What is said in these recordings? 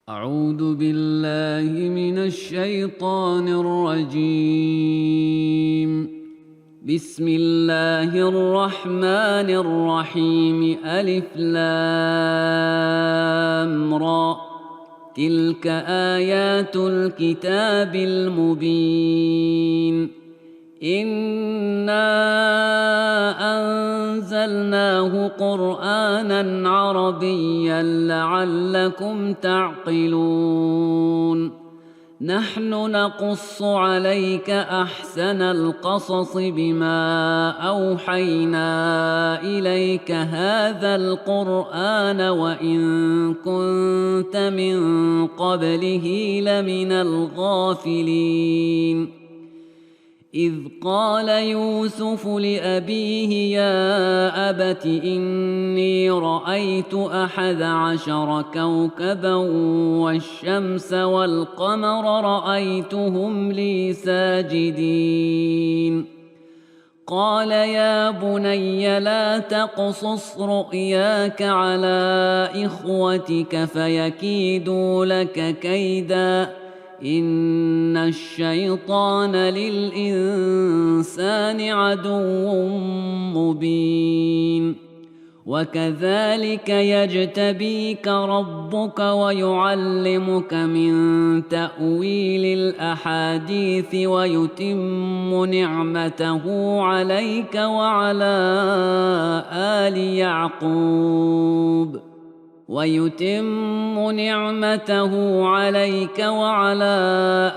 أعوذ بالله من الشيطان الرجيم. بسم الله الرحمن الرحيم. ألف لام را. تلك آيات الكتاب المبين. إنا أنزلناه قرآنا عربيا لعلكم تعقلون. نحن نقص عليك أحسن القصص بما أوحينا إليك هذا القرآن وإن كنت من قبله لمن الغافلين. إذ قال يوسف لأبيه يا أبت إني رأيت 11 كوكبا والشمس والقمر رأيتهم لي ساجدين. قال يا بني لا تقصص رؤياك على إخوتك فيكيدوا لك كيدا إن الشيطان للإنسان عدو مبين. وكذلك يجتبيك ربك ويعلمك من تأويل الأحاديث ويتم نعمته عليك وعلى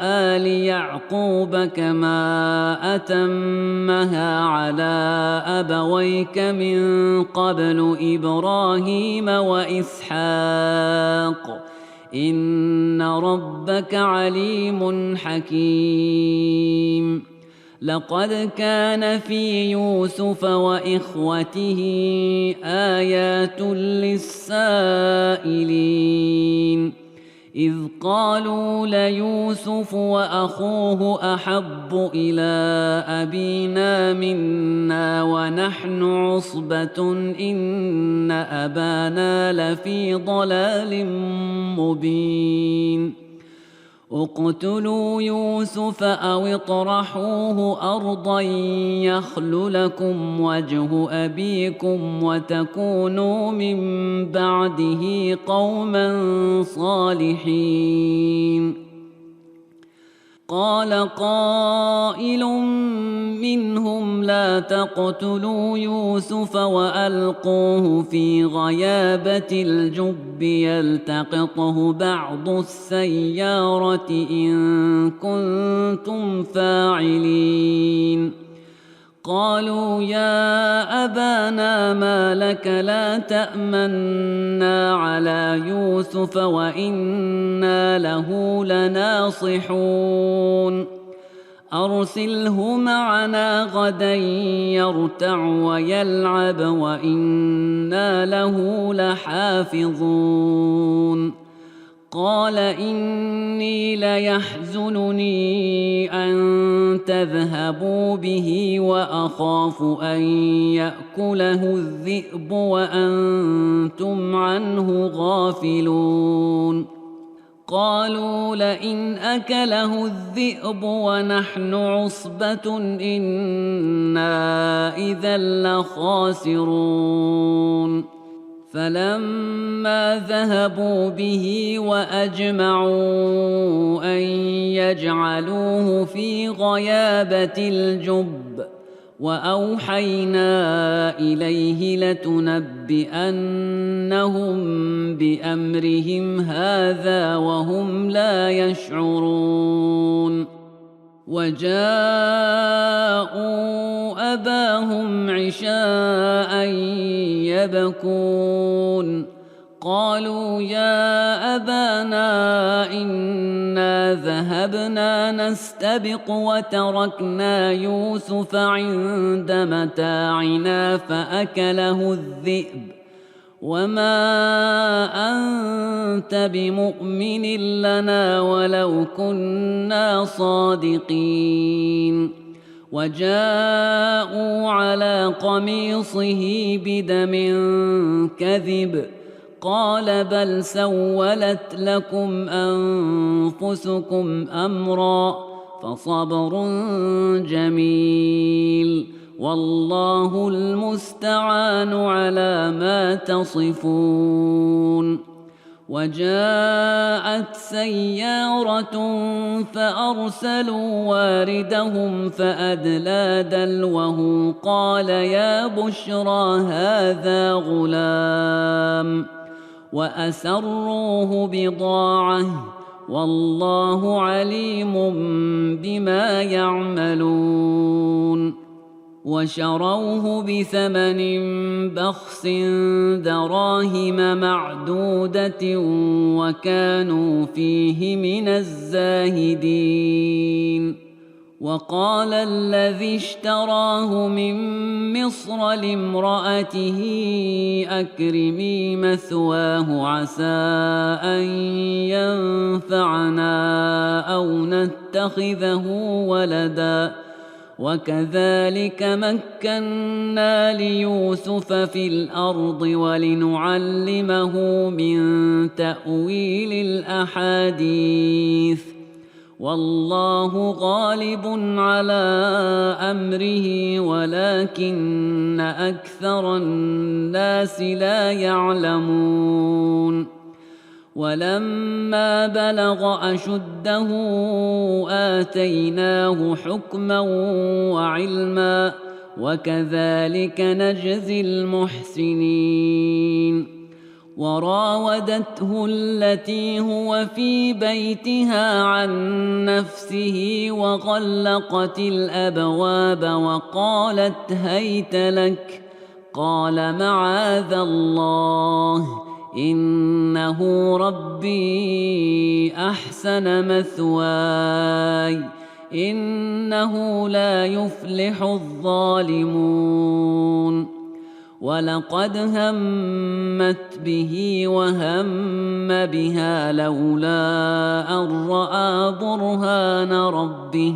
آل يعقوب كما أتمها على أبويك من قبل إبراهيم وإسحاق إن ربك عليم حكيم. لقد كان في يوسف وإخوته آيات للسائلين إذ قالوا ليوسف وأخوه أحب إلى أبينا منا ونحن عصبة إن أبانا لفي ضلال مبين. اقتلوا يوسف أو اطرحوه أرضا يخل لكم وجه أبيكم وتكونوا من بعده قوما صالحين. قال قائل منهم لا تقتلوا يوسف وألقوه في غيابة الجب يلتقطه بعض السيارة إن كنتم فاعلين. قالوا يا أبانا ما لك لا تأمنا على يوسف وإنا له لناصحون. أرسله معنا غدا يرتع ويلعب وإنا له لحافظون. قال إني ليحزنني أن تذهبوا به وأخاف أن يأكله الذئب وأنتم عنه غافلون. قالوا لئن أكله الذئب ونحن عصبة إنا إذا لخاسرون. فلما ذهبوا به وأجمعوا أن يجعلوه في غيابة الجب وأوحينا إليه لتنبئنهم بأمرهم هذا وهم لا يشعرون. وجاءوا أباهم عشاء يبكون. قالوا يا أبانا إنا ذهبنا نستبق وتركنا يوسف عند متاعنا فأكله الذئب وما أنت بمؤمن لنا ولو كنا صادقين. وجاءوا على قميصه بدم كذب قال بل سولت لكم أنفسكم أمرا فصبر جميل والله المستعان على ما تصفون. وجاءت سيارة فأرسلوا واردهم فأدلى دلوه قال يا بشرى هذا غلام وأسروه بضاعة والله عليم بما يعملون. وشروه بثمن بخس دراهم معدودة وكانوا فيه من الزاهدين. وقال الذي اشتراه من مصر لامرأته أكرمي مثواه عسى أن ينفعنا أو نتخذه ولدا وكذلك مكنا ليوسف في الأرض ولنعلمه من تأويل الأحاديث والله غالب على أمره ولكن أكثر الناس لا يعلمون. ولما بلغ أشده آتيناه حكما وعلما وكذلك نجزي المحسنين. وراودته التي هو في بيتها عن نفسه وغلقت الأبواب وقالت هيت لك قال معاذ الله إنه ربي أحسن مثواي إنه لا يفلح الظالمون. ولقد همت به وهم بها لولا أن رأى برهان ربه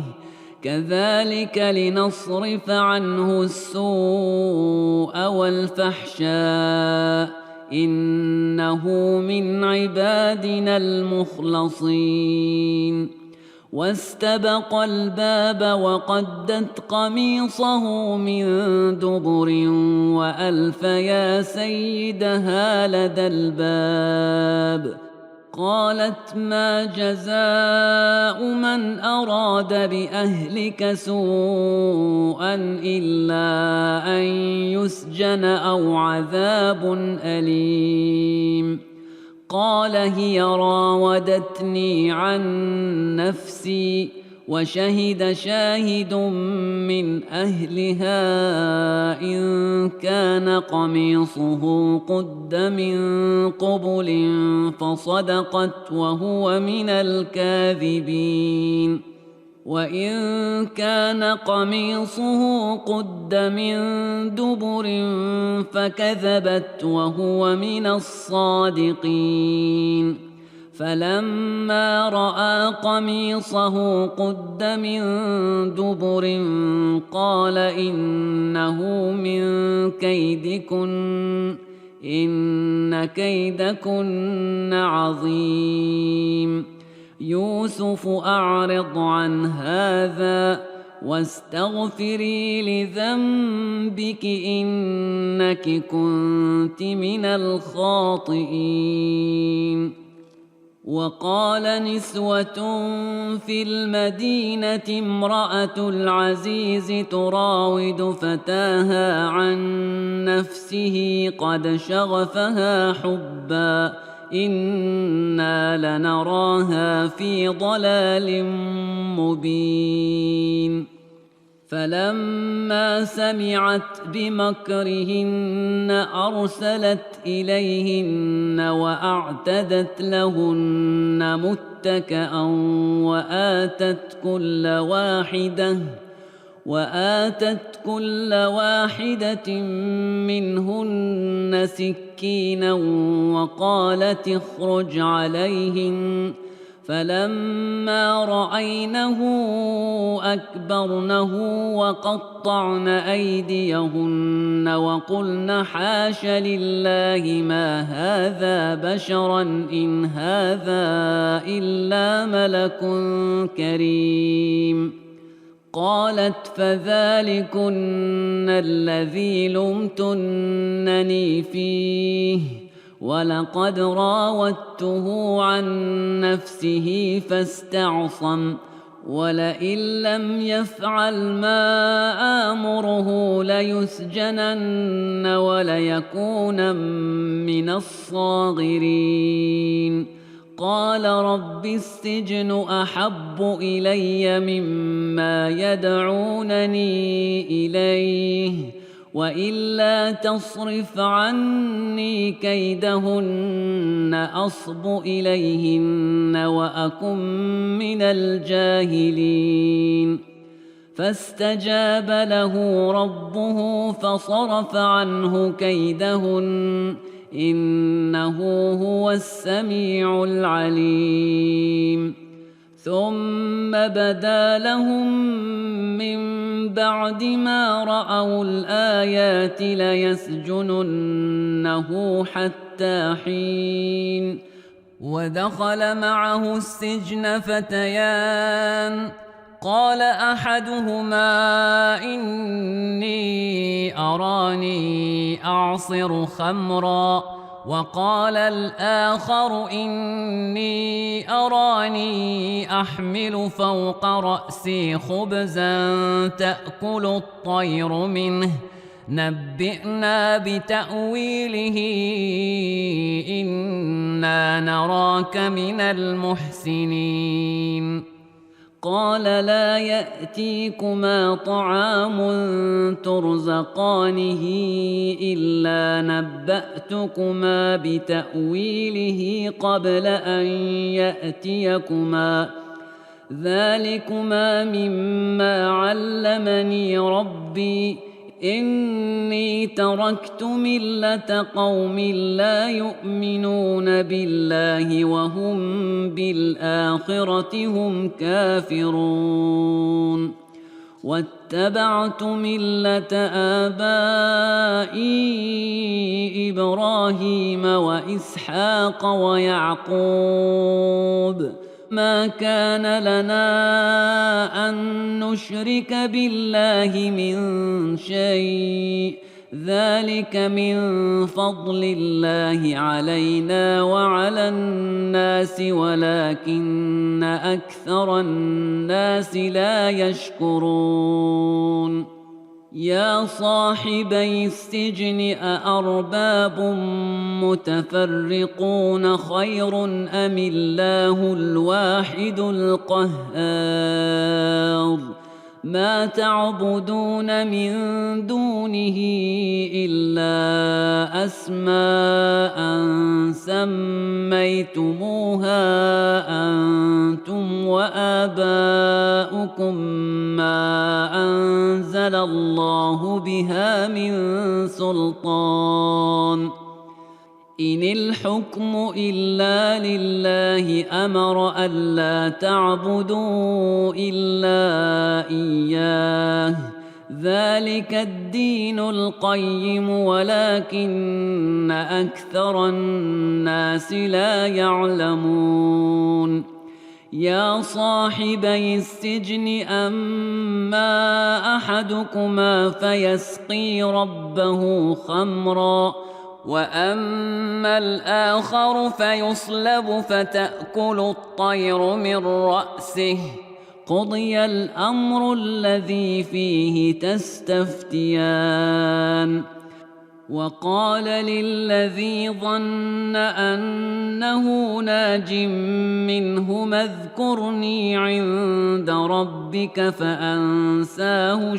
كذلك لنصرف عنه السوء والفحشاء إنه من عبادنا المخلصين. واستبق الباب وقدت قميصه من دبر وألف يا سيدها لدى الباب قالت ما جزاء من أراد بأهلك سوءا إلا أن يسجن أو عذاب أليم. قال هي راودتني عن نفسي وشهد شاهد من أهلها إن كان قميصه قد من قبل فصدقت وهو من الكاذبين وإن كان قميصه قد من دبر فكذبت وهو من الصادقين. فلما رأى قميصه قد من دبر قال إنه من كيدكن إن كيدكن عظيم. يوسف أعرض عن هذا واستغفري لذنبك إنك كنت من الخاطئين. وقال نسوة في المدينة امرأة العزيز تراود فتاها عن نفسه قد شغفها حبا إنا لنراها في ضلال مبين. فلما سمعت بمكرهن أرسلت إليهن وأعتدت لهن متكأ وآتت كل واحدة منهن سكينا وقالت اخرج عليهن فلما رأينه أكبرنه وقطعن أيديهن وقلن حاش لله ما هذا بشرا إن هذا إلا ملك كريم. قالت فذلكن الذي لمتنني فيه ولقد راودته عن نفسه فاستعصم ولئن لم يفعل ما آمره ليسجنن وليكون من الصاغرين. قال رب السجن أحب إلي مما يدعونني إليه وإلا تصرف عني كيدهن أصب إليهن وأكن من الجاهلين. فاستجاب له ربه فصرف عنه كيدهن إنه هو السميع العليم. ثم بدا لهم من بعد ما رأوا الآيات ليسجننه حتى حين. ودخل معه السجن فتيان قال أحدهما إني أراني أعصر خمرا وقال الآخر إني أراني أحمل فوق رأسي خبزا تأكل الطير منه نبئنا بتأويله إنا نراك من المحسنين. قال لا يأتيكما طعام ترزقانه إلا نبأتكما بتأويله قبل أن يأتيكما ذلكما مما علمني ربي إني تركت ملة قوم لا يؤمنون بالله وهم بالآخرة هم كافرون. واتبعت ملة آبائي إبراهيم وإسحاق ويعقوب ما كان لنا أن نشرك بالله من شيء ذلك من فضل الله علينا وعلى الناس ولكن أكثر الناس لا يشكرون. يا صاحبي السجن أأرباب متفرقون خير أم الله الواحد القهار. ما تعبدون من دونه إلا أسماء سميتموها أنتم وآباؤكم ما أنزل الله بها من سلطان إن الحكم إلا لله أمر ألا تعبدوا إلا إياه ذلك الدين القيم ولكن أكثر الناس لا يعلمون. يا صاحبي السجن أما أحدكما فيسقي ربه خمرا وأما الآخر فيصلب فتأكل الطير من رأسه قضي الأمر الذي فيه تستفتيان. وقال للذي ظن أنه ناج منهما اذكرني عند ربك فأنساه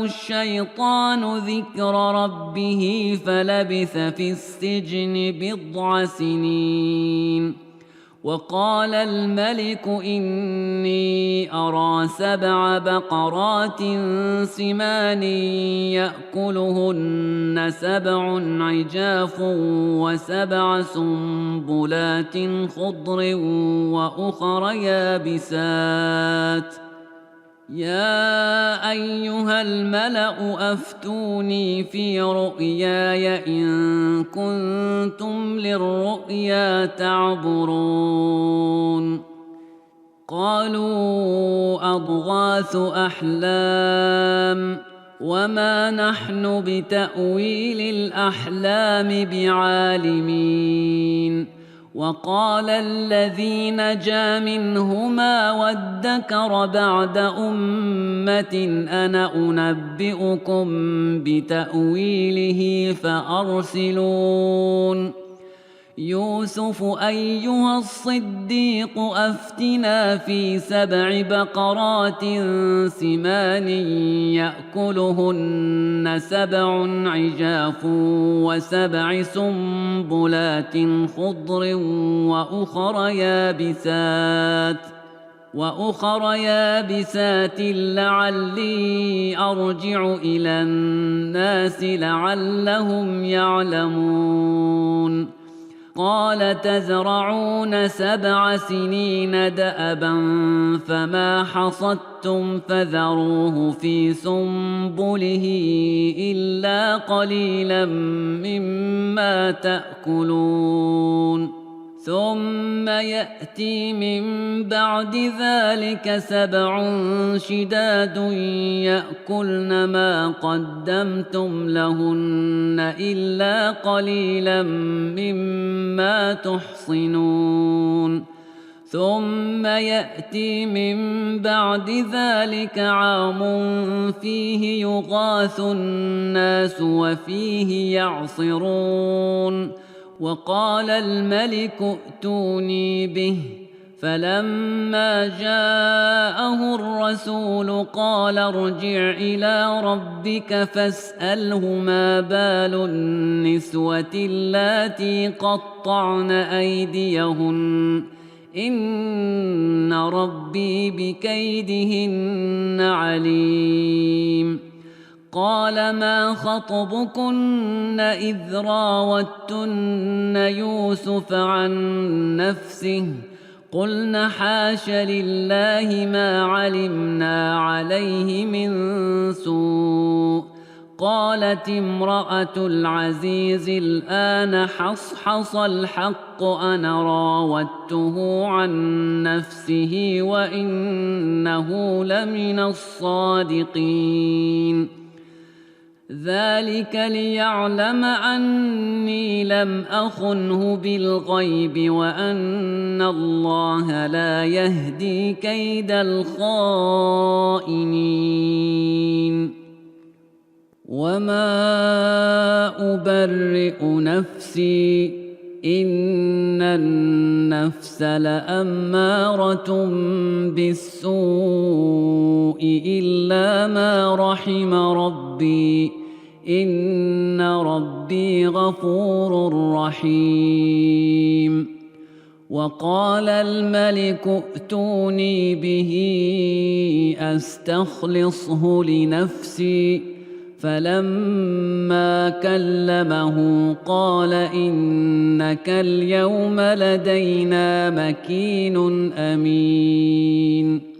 الشيطان ذكر ربه فلبث في السجن 9 سنين. وقال الملك إني أرى 7 بقرات سمان يأكلهن 7 عجاف و7 سنبلات خضر وأخر يابسات يا أيها الملأ أفتوني في رؤياي إن كنتم للرؤيا تعبرون قالوا أضغاث أحلام وما نحن بتأويل الأحلام بعالمين وقال الذي نجا منهما وادكر بعد أمة أنا أنبئكم بتأويله فأرسلون يوسف أيها الصديق أفتنا في 7 بقرات سمان يأكلهن 7 عجاف و7 سنبلات خضر وأخر يابسات لعلي أرجع إلى الناس لعلهم يعلمون قال تزرعون 7 سنين دأبا فما حصدتم فذروه في سنبله إلا قليلا مما تأكلون ثم يأتي من بعد ذلك 7 شداد يأكلن ما قدمتم لهن إلا قليلا مما تحصنون ثم يأتي من بعد ذلك عام فيه يغاث الناس وفيه يعصرون وقال الملك ائتوني به فلما جاءه الرسول قال ارجع إلى ربك فاسأله ما بال النسوة اللاتي قطعن أيديهن إن ربي بكيدهن عليم قال ما خطبكن إذ راوتن يوسف عن نفسه قلن حاش لله ما علمنا عليه من سوء قالت امرأة العزيز الآن حصحص الحق أنا راودته عن نفسه وإنه لمن الصادقين ذلك ليعلم أني لم أخنه بالغيب وأن الله لا يهدي كيد الخائنين وما أبرئ نفسي إن النفس لأمارة بالسوء إلا ما رحم ربي إن ربي غفور رحيم وقال الملك ائتوني به أستخلصه لنفسي فلما كلمه قال إنك اليوم لدينا مكين أمين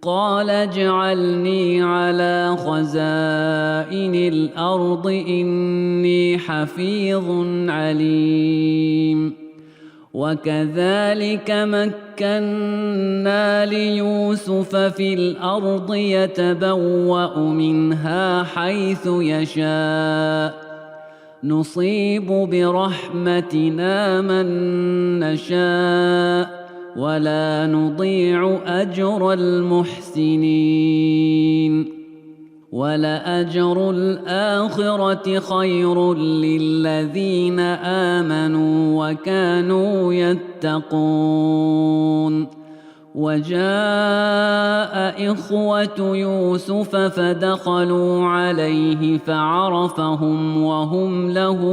قال اجعلني على خزائن الأرض إني حفيظ عليم وكذلك مكنا ليوسف في الأرض يتبوأ منها حيث يشاء نصيب برحمتنا من نشاء ولا نضيع أجر المحسنين ولأجر الآخرة خير للذين آمنوا وكانوا يتقون وجاء إخوة يوسف فدخلوا عليه فعرفهم وهم له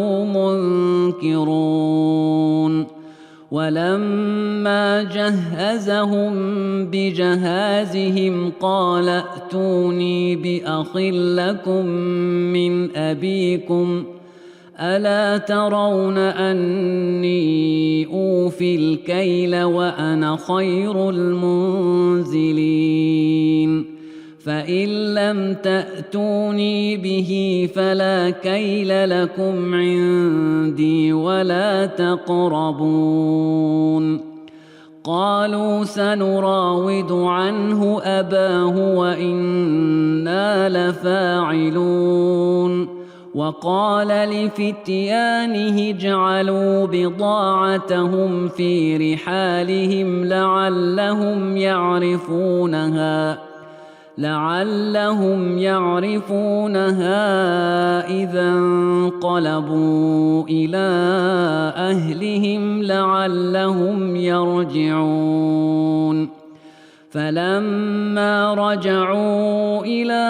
منكرون ولما جهزهم بجهازهم قال ائتوني بأخ لكم من أبيكم ألا ترون أني أوفي الكيل وأنا خير المنزلين فإن لم تأتوني به فلا كيل لكم عندي ولا تقربون قالوا سنراود عنه أباه وإنا لفاعلون وقال لفتيانه اجعلوا بضاعتهم في رحالهم لعلهم يعرفونها إذا انقلبوا إلى أهلهم لعلهم يرجعون فلما رجعوا إلى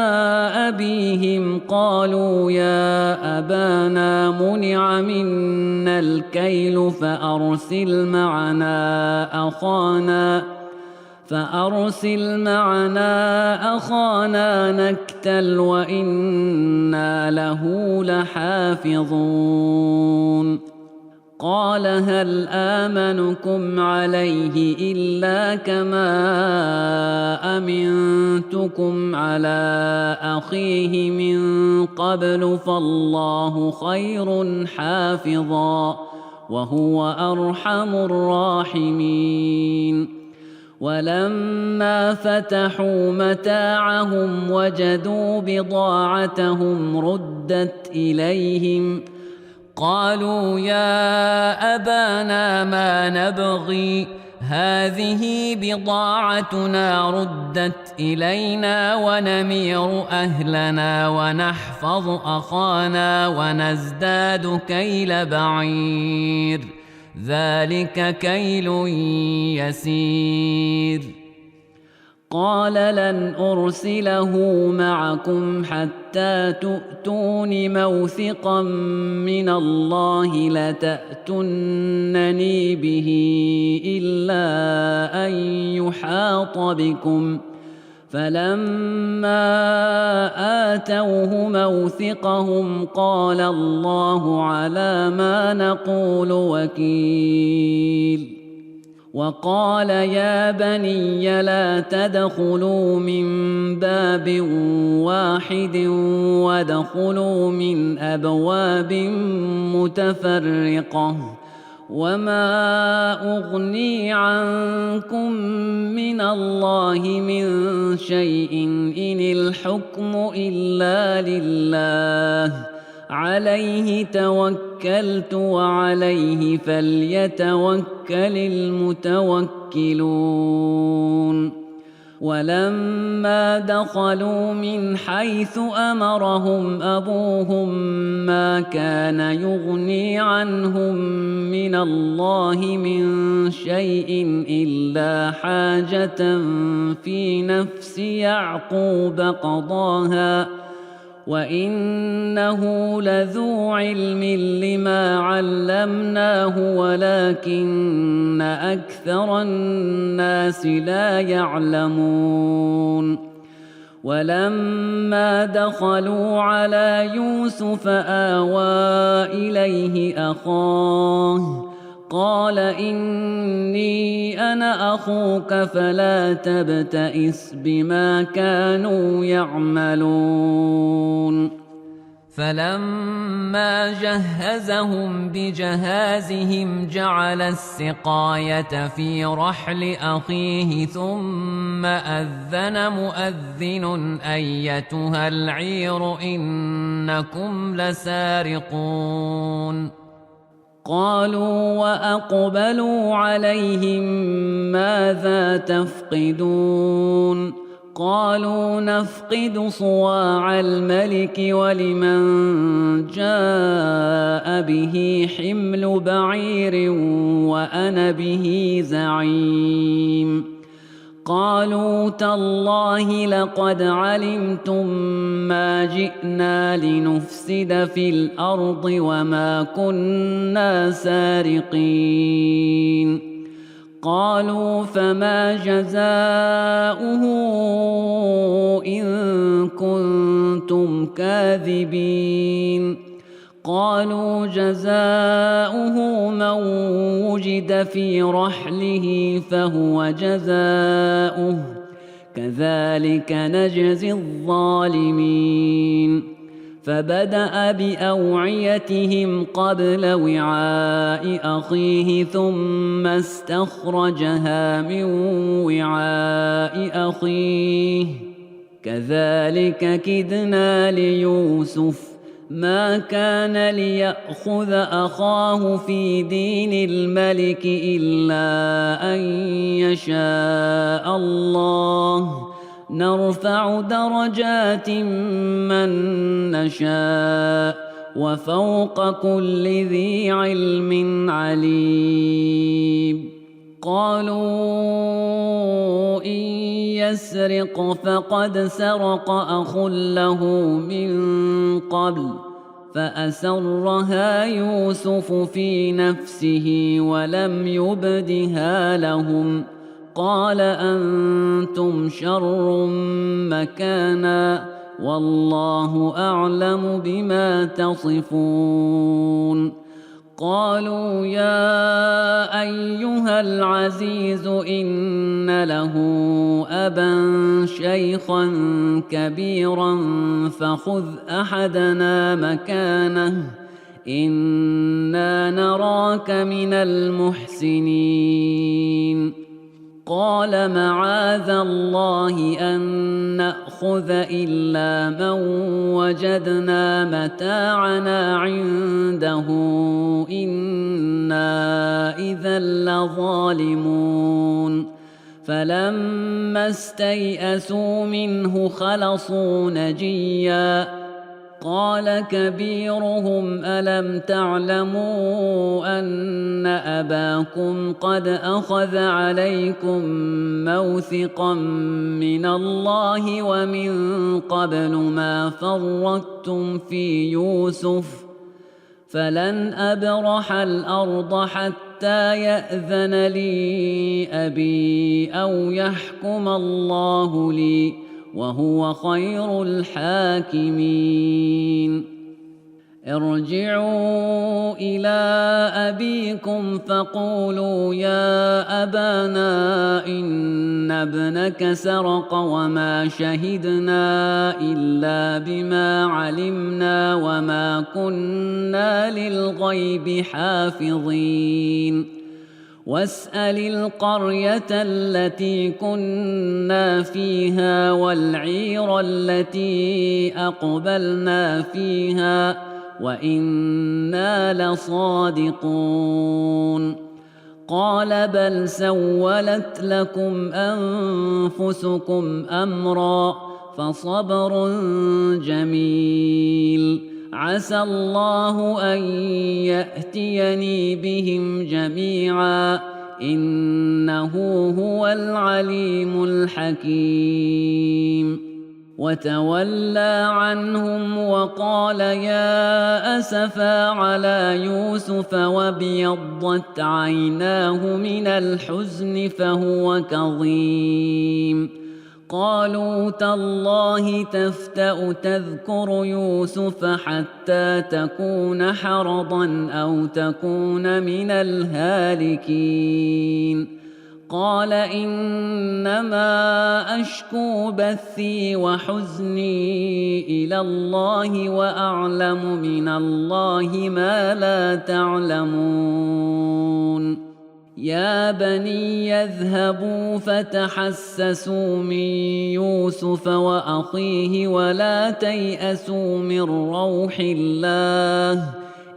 أبيهم قالوا يا أبانا منع منا الكيل فأرسل معنا أخانا نكتل وإنا له لحافظون قال هل آمنكم عليه إلا كما أمنتكم على أخيه من قبل فالله خير حافظا وهو أرحم الراحمين ولما فتحوا متاعهم وجدوا بضاعتهم ردت إليهم قالوا يا أبانا ما نبغي هذه بضاعتنا ردت إلينا ونمير أهلنا ونحفظ أخانا ونزداد كيل بعير ذلك كيل يسير قال لن أرسله معكم حتى تؤتون موثقا من الله لتأتونني به إلا أن يحاط بكم فلما آتوه موثقهم قال الله على ما نقول وكيل وقال يا بني لا تدخلوا من باب واحد وادخلوا من أبواب متفرقة وما أغني عنكم من الله من شيء إن الحكم إلا لله عليه توكلت وعليه فليتوكل المتوكلون ولما دخلوا من حيث أمرهم أبوهم ما كان يغني عنهم من الله من شيء إلا حاجة في نفس يعقوب قضاها وإنه لذو علم لما علمناه ولكن أكثر الناس لا يعلمون ولما دخلوا على يوسف آوى إليه أخاه قال إني أنا أخوك فلا تبتئس بما كانوا يعملون فلما جهزهم بجهازهم جعل السقاية في رحل أخيه ثم أذن مؤذن أيتها العير إنكم لسارقون قالوا وأقبلوا عليهم ماذا تفقدون قالوا نفقد صواع الملك ولمن جاء به حمل بعير وأنا به زعيم قالوا تالله لقد علمتم ما جئنا لنفسد في الأرض وما كنا سارقين. قالوا فما جزاؤه إن كنتم كاذبين. قالوا جزاؤه من وجد في رحله فهو جزاؤه كذلك نجزي الظالمين. فبدأ بأوعيتهم قبل وعاء أخيه ثم استخرجها من وعاء أخيه كذلك كدنا ليوسف ما كان ليأخذ أخاه في دين الملك إلا أن يشاء الله نرفع درجات من نشاء وفوق كل ذي علم عليم. قالوا إن يسرق فقد سرق أخ له من قبل فأسرها يوسف في نفسه ولم يبدها لهم. قال أنتم شر مكانا والله أعلم بما تصفون. قالوا يا أيها العزيز إن له أبا شيخا كبيرا فخذ أحدنا مكانه إنا نراك من المحسنين. قال معاذ الله أن نأخذ إلا من وجدنا متاعنا عنده إنا إذا لظالمون. فلما استيئسوا منه خلصوا نجيا. قال كبيرهم ألم تعلموا أن أباكم قد أخذ عليكم موثقا من الله ومن قبل ما فرطتم في يوسف فلن أبرح الأرض حتى يأذن لي أبي أو يحكم الله لي وهو خير الحاكمين. ارجعوا إلى أبيكم فقولوا يا أبانا إن ابنك سرق وما شهدنا إلا بما علمنا وما كنا للغيب حافظين. واسأل القرية التي كنا فيها والعير التي أقبلنا فيها وإنا لصادقون. قال بل سولت لكم أنفسكم أمرا فصبر جميل عسى الله أن يأتيني بهم جميعا إنه هو العليم الحكيم. وتولى عنهم وقال يا أسفا على يوسف وابيضت عيناه من الحزن فهو كظيم. قالوا تالله تفتأ تذكر يوسف حتى تكون حرضا أو تكون من الهالكين. قال إنما أشكو بثي وحزني إلى الله وأعلم من الله ما لا تعلمون. يا بني يذهبوا فتحسسوا من يوسف وأخيه ولا تيأسوا من روح الله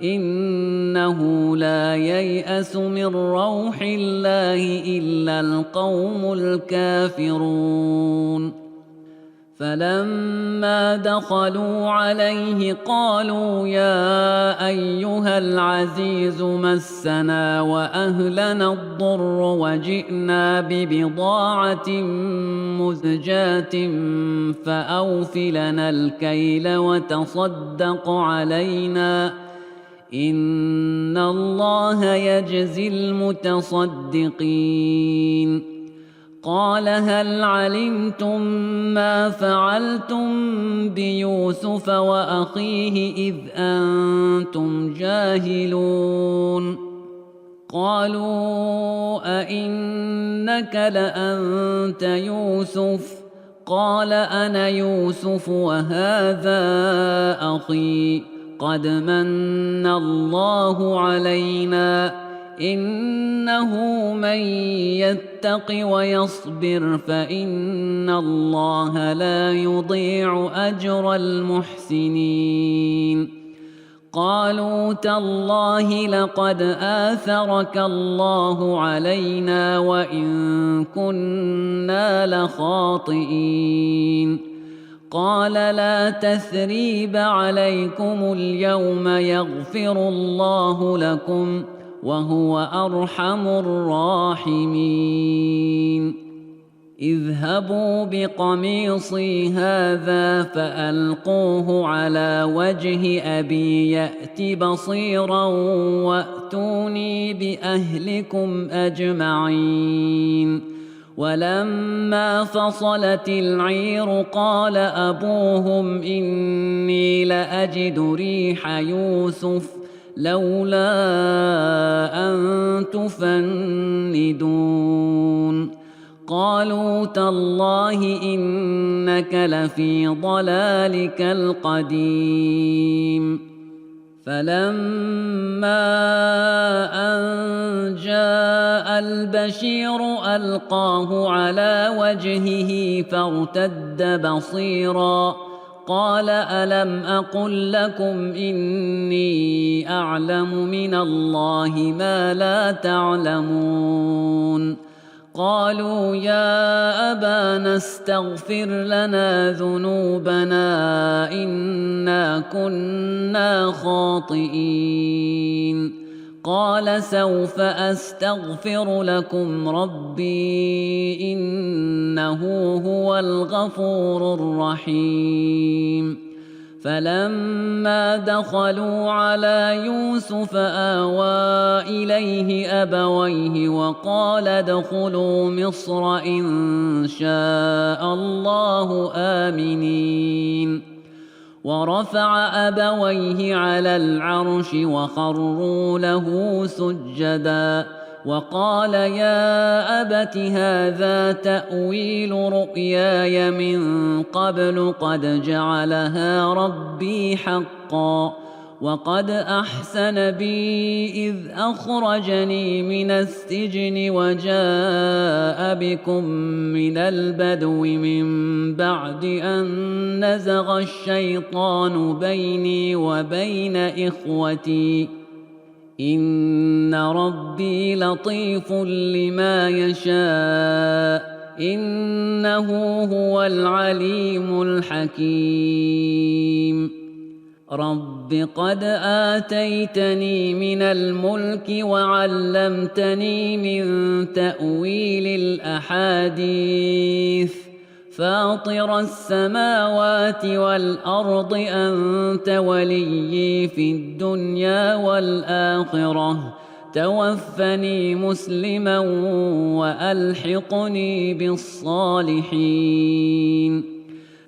إنه لا ييأس من روح الله إلا القوم الكافرون. فلما دخلوا عليه قالوا يا أيها العزيز مسنا وأهلنا الضر وجئنا ببضاعة مزجاة فأوف لنا الكيل وتصدق علينا إن الله يجزي المتصدقين. قال هل علمتم ما فعلتم بيوسف وأخيه إذ أنتم جاهلون؟ قالوا أئنك لأنت يوسف؟ قال أنا يوسف وهذا أخي قد من الله علينا إنه من يتق ويصبر فإن الله لا يضيع أجر المحسنين. قالوا تالله لقد آثرك الله علينا وإن كنا لخاطئين. قال لا تثريب عليكم اليوم يغفر الله لكم وهو أرحم الراحمين. اذهبوا بقميصي هذا فألقوه على وجه أبي يأت بصيرا وأتوني بأهلكم أجمعين. ولما فصلت العير قال أبوهم إني لأجد ريح يوسف لولا أن تفندون. قالوا تالله إنك لفي ضلالك القديم. فلما أن جاء البشير ألقاه على وجهه فارتد بصيرا قال ألم أقل لكم إني أعلم من الله ما لا تعلمون؟ قالوا يا أبانا استغفر لنا ذنوبنا إنا كنا خاطئين. قال سوف أستغفر لكم ربي إنه هو الغفور الرحيم. فلما دخلوا على يوسف آوى إليه أبويه وقال ادخلوا مصر إن شاء الله آمنين. ورفع أبويه على العرش وخروا له سجدا وقال يا أبت هذا تأويل رؤياي من قبل قد جعلها ربي حقا وقد أحسن بي إذ أخرجني من السجن وجاء بكم من البدو من بعد أن نزغ الشيطان بيني وبين إخوتي إن ربي لطيف لما يشاء إنه هو العليم الحكيم. رب قد آتيتني من الملك وعلمتني من تأويل الأحاديث فاطر السماوات والأرض أنت وليي في الدنيا والآخرة توفني مسلما وألحقني بالصالحين.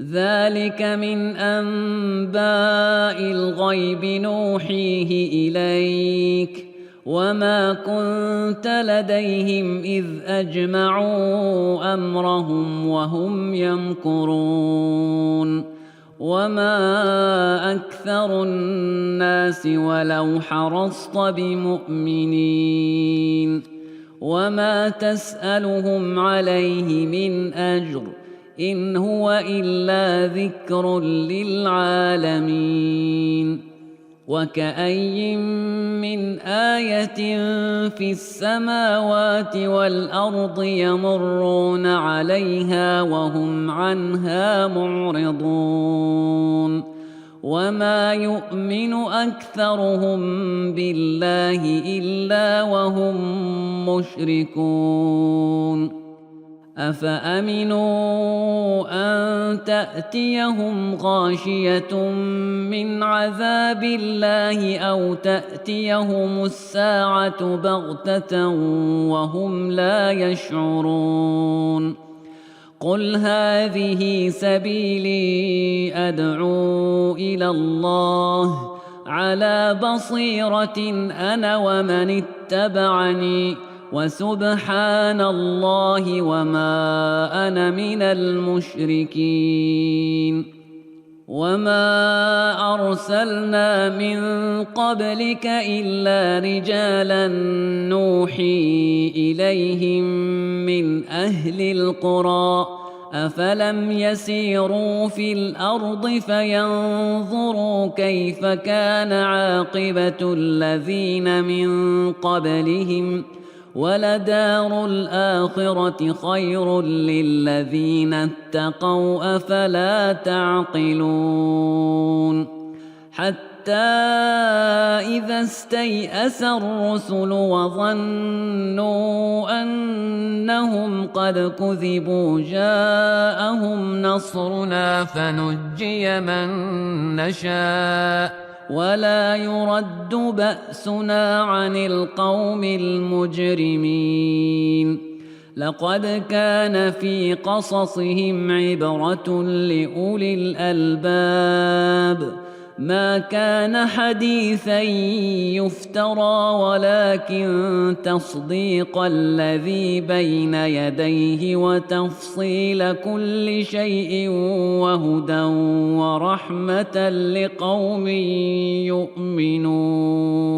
ذلك من أنباء الغيب نوحيه إليك وما كنت لديهم إذ أجمعوا أمرهم وهم يمكرون. وما أكثر الناس ولو حرصت بمؤمنين وما تسألهم عليه من أجر إن هو إلا ذكر للعالمين. وكأي من آية في السماوات والأرض يمرون عليها وهم عنها معرضون وما يؤمن أكثرهم بالله إلا وهم مشركون أفأمنوا أن تأتيهم غاشية من عذاب الله أو تأتيهم الساعة بغتة وهم لا يشعرون قل هذه سبيلي أدعو إلى الله على بصيرة أنا ومن اتبعني وسبحان الله وما أنا من المشركين وما أرسلنا من قبلك إلا رجالا نوحي إليهم من أهل القرى أفلم يسيروا في الأرض فينظروا كيف كان عاقبة الذين من قبلهم ولدار الآخرة خير للذين اتقوا أفلا تعقلون حتى إذا استيأس الرسل وظنوا أنهم قد كذبوا جاءهم نصرنا فنجي من نشاء ولا يرد بأسنا عن القوم المجرمين لقد كان في قصصهم عبرة لأولي الألباب ما كان حديثا يفترى ولكن تصديق الذي بين يديه وتفصيل كل شيء وهدى ورحمة لقوم يؤمنون